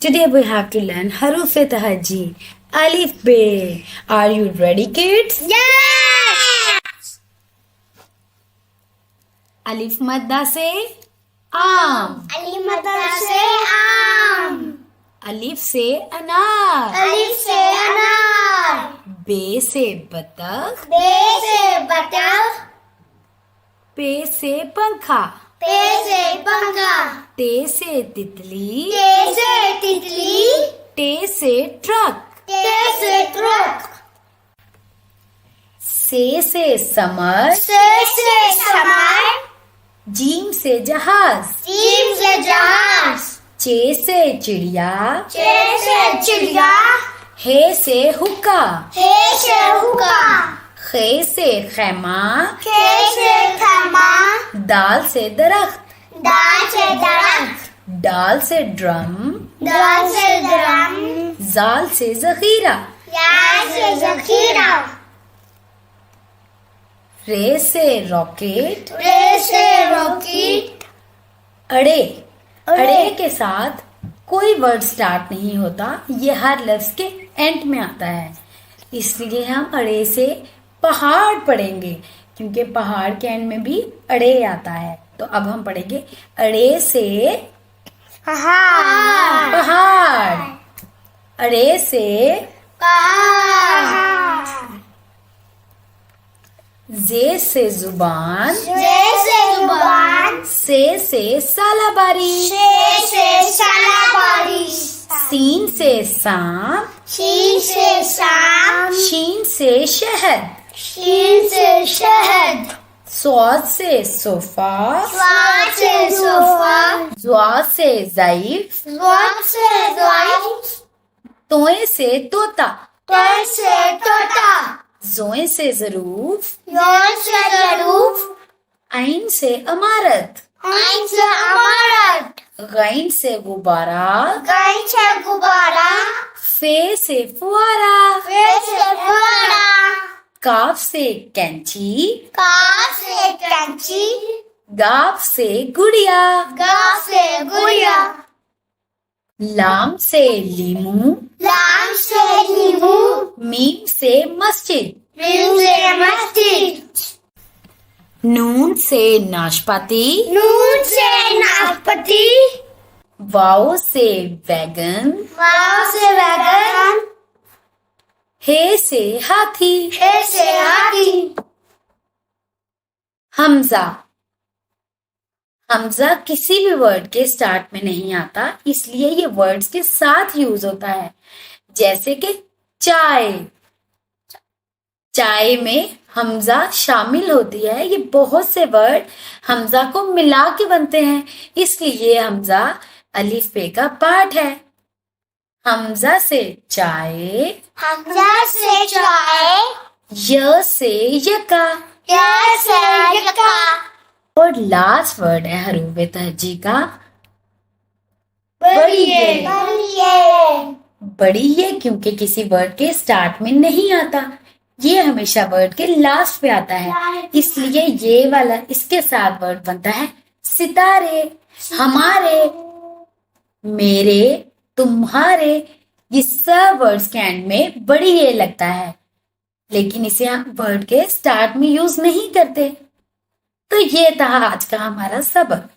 Today we have to learn Haruf Tahaji, Alif Be. Are you ready, kids? Yes! Alif madda se Aam. Alif madda se Aam. Alif se Anar. Alif se Anar. Be se Batak. Be se Batak. Pe se Pankha. Pe se Pankha. Te se Titli. Te se Titli. Te se Truck. Te se Truck. Se Samar. Se Samar. Jeem se Jahaz. Jeem se Jahaz. Che se Chidiya. Che se Chidiya. He se Hukka. He se Hukka. Khe se Khema. Khe se Khama. Dal se Darakht. Dal se Darakht. Dal se Drum. Dal se Drum. Zal se Zakhira. Ya se Zakhira. Re se Rocket. Re se Rocket. अड़े अड़े के साथ कोई word start नहीं होता, ये हर लफ्ज के एंड में आता है, इसलिए हम अड़े से पहाड़ पढ़ेंगे क्योंकि पहाड़ के एंड में भी अड़े आता है। तो अब हम पढ़ेंगे अड़े से पहाड़. पहाड़। अड़े से पहाड़. जे से जुबान। जे से जुबान. से सालाबारी। से सालाबारी. सीन से सांप। शीन से सांप. शीन से शहद। शीन से शहद. स्वाद से सोफा। स्वाद से सोफा. ज्वाद से ज़ईफ। ज्वाद से ज़ईफ. तोए से तोता। तोय से तोता. जोए से ज़रूफ। यों से ज़रूफ. आइन से अमारत। आइन से अमारत. गैन से गुब्बारा। गैन से गुब्बारा. फे से फुआरा। फे से फुआरा. काफ से कैंची। काफ से कैंची. गाफ से गुड़िया। गाफ से गुड़िया. लाम से लीमू। लाम से नींबू. मीम से मस्जिद। मीम से मस्जिद. नून से नाशपाती। नून से नाशपाती. वाओ से वैगन। वाव से वैगन. हे से हाथी। हे से हाथी. हमजा। हमजा किसी भी वर्ड के स्टार्ट में नहीं आता, इसलिए ये वर्ड्स के साथ यूज होता है, जैसे कि चाय। चाय में हमजा शामिल होती है। ये बहुत से वर्ड हमजा को मिला के बनते हैं, इसलिए हमजा अलिफ बे का पार्ट है। हमजा से चाय। हमजा से चाय. य से यका। या से यका. और लास्ट वर्ड है हरूफ तहजी का बड़िए. बड़ी ये क्योंकि किसी वर्ड के स्टार्ट में नहीं आता, ये हमेशा वर्ड के लास्ट पे आता है, इसलिए ये वाला इसके साथ वर्ड बनता है सितारे। हमारे, मेरे, तुम्हारे, ये सब वर्ड्स के एंड में बड़ी ये लगता है, लेकिन इसे हम वर्ड के स्टार्ट में यूज नहीं करते। तो ये था आज का हमारा सबक।